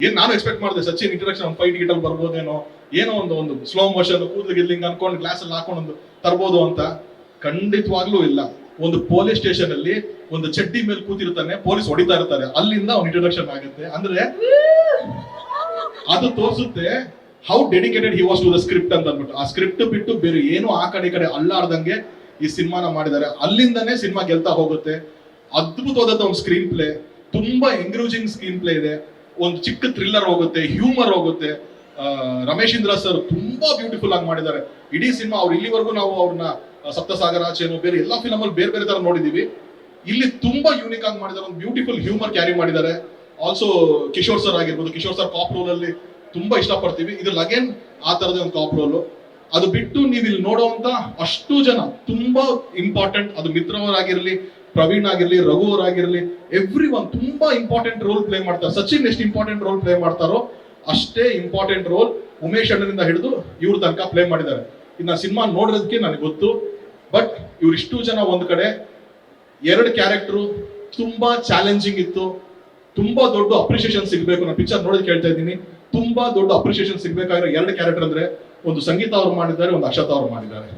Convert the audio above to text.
ಏನ್ ನಾನು ಎಕ್ಸ್ಪೆಕ್ಟ್ ಮಾಡಿದೆ ಸಚಿನ್ ಇಂಟ್ರಡಕ್ಷನ್ ಒಂದು ಫೈಟ್ ಗಿಟಲ್ ಬರ್ಬೋದೇನೋ, ಏನೋ ಒಂದು ಸ್ಲೋ ಮೋಷನ್ ಕೂದಲು ಗಿಲ್ಲಿಂಗ್ ಅನ್ಕೊಂಡು ಗ್ಲಾಸ್ ಅಲ್ಲಿ ಹಾಕೊಂಡು ಒಂದು ತರ್ಬೋದು ಅಂತ. ಖಂಡಿತವಾಗ್ಲೂ ಇಲ್ಲ. ಒಂದು ಪೊಲೀಸ್ ಸ್ಟೇಷನ್ ಅಲ್ಲಿ ಒಂದು ಚಡ್ಡಿ ಮೇಲೆ ಕೂತಿರ್ತಾನೆ, ಪೊಲೀಸ್ ಹೊಡಿತಾ ಇರ್ತಾರೆ, ಅಲ್ಲಿಂದ ಅವ್ನ ಇಂಟ್ರಡಕ್ಷನ್ ಆಗುತ್ತೆ. ಅಂದ್ರೆ ಅದು ತೋರಿಸುತ್ತೆ how dedicated he was to the script ಅಂತ ಅಂದ್ಬಿಟ್ಟು. ಆ ಸ್ಕ್ರಿಪ್ಟ್ ಬಿಟ್ಟು ಬೇರೆ ಏನು ಆ ಕಡೆ ಅಲ್ಲಾಡ್ದಂಗೆ ಈ ಸಿನಿಮಾನ ಮಾಡಿದ್ದಾರೆ. ಅಲ್ಲಿಂದನೇ ಸಿನಿಮಾ ಗೆಲ್ತಾ ಹೋಗುತ್ತೆ. ಅದ್ಭುತವಾದ ಒಂದು ಸ್ಕ್ರೀನ್ ಪ್ಲೇ, ತುಂಬಾ ಎಂಗ್ರೇಜಿಂಗ್ ಸ್ಕ್ರೀನ್ ಪ್ಲೇ ಇದೆ. ಒಂದು ಚಿಕ್ಕ ಥ್ರಿಲ್ಲರ್ ಹೋಗುತ್ತೆ, ಹ್ಯೂಮರ್ ಹೋಗುತ್ತೆ. ರಮೇಶ್ ಇಂದ್ರ ಸರ್ ತುಂಬಾ ಬ್ಯೂಟಿಫುಲ್ ಆಗಿ ಮಾಡಿದ್ದಾರೆ ಇಡೀ ಸಿನಿಮಾ. ಅವ್ರು ಇಲ್ಲಿವರೆಗೂ ನಾವು ಅವ್ರನ್ನ ಸಪ್ತಸಾಗರ ಆಚೆನೋ ಬೇರೆ ಎಲ್ಲಾ ಫಿಲಮ್ ಅಲ್ಲಿ ಬೇರೆ ತರ ನೋಡಿದೀವಿ. ಇಲ್ಲಿ ತುಂಬಾ ಯೂನಿಕ್ ಆಗಿ ಮಾಡಿದ್ದಾರೆ, ಒಂದು ಬ್ಯೂಟಿಫುಲ್ ಹ್ಯೂಮರ್ ಕ್ಯಾರಿ ಮಾಡಿದ್ದಾರೆ. ಆಲ್ಸೋ ಕಿಶೋರ್ ಸರ್ ಆಗಿರ್ಬೋದು, ಕಿಶೋರ್ ಸರ್ ಕಾಪ್ ರೋಲ್ ಅಲ್ಲಿ ತುಂಬಾ ಇಷ್ಟಪಡ್ತೀವಿ. ಇದ್ರಲ್ಲಿ ಅಗೇನ್ ಆ ತರದ ಒಂದು ಕಾಪ್ ರೋಲ್. ಅದು ಬಿಟ್ಟು ನೀವು ಇಲ್ಲಿ ನೋಡುವಂತ ಅಷ್ಟು ಜನ ತುಂಬಾ ಇಂಪಾರ್ಟೆಂಟ್. ಅದು ಮಿತ್ರವರಾಗಿರ್ಲಿ, ಪ್ರವೀಣ್ ಆಗಿರ್ಲಿ, ರಘು ಅವರಾಗಿರ್ಲಿ, ಎವ್ರಿ ಒನ್ ತುಂಬಾ ಇಂಪಾರ್ಟೆಂಟ್ ರೋಲ್ ಪ್ಲೇ ಮಾಡ್ತಾರೆ. ಸಚಿನ್ ಎಷ್ಟು ಇಂಪಾರ್ಟೆಂಟ್ ರೋಲ್ ಪ್ಲೇ ಮಾಡ್ತಾರೋ ಅಷ್ಟೇ ಇಂಪಾರ್ಟೆಂಟ್ ರೋಲ್ ಉಮೇಶ್ ಅಣ್ಣನಿಂದ ಹಿಡಿದು ಇವ್ರ ತನಕ ಪ್ಲೇ ಮಾಡಿದ್ದಾರೆ. ಇನ್ನ ಸಿನಿಮಾ ನೋಡೋದಕ್ಕೆ ನನಗೆ ಗೊತ್ತು. ಬಟ್ ಇವ್ರಿಷ್ಟು ಜನ ಒಂದ್ ಕಡೆ, ಎರಡು ಕ್ಯಾರೆಕ್ಟರ್ ತುಂಬಾ ಚಾಲೆಂಜಿಂಗ್ ಇತ್ತು. ತುಂಬಾ ದೊಡ್ಡ ಅಪ್ರಿಸಿಯೇಷನ್ ಸಿಗ್ಬೇಕು. ನಾನು ಪಿಕ್ಚರ್ ನೋಡೋದಕ್ಕೆ ಹೇಳ್ತಾ ಇದ್ದೀನಿ, ತುಂಬಾ ದೊಡ್ಡ ಅಪ್ರಿಸಿಯೇಷನ್ ಸಿಗ್ಬೇಕಾಗಿರೋ ಎರಡು ಕ್ಯಾರೆಕ್ಟರ್ ಅಂದ್ರೆ ಒಂದು ಸಂಗೀತ ಅವ್ರು ಮಾಡಿದ್ದಾರೆ, ಒಂದು ಅಕ್ಷತಾ ಅವ್ರು ಮಾಡಿದ್ದಾರೆ.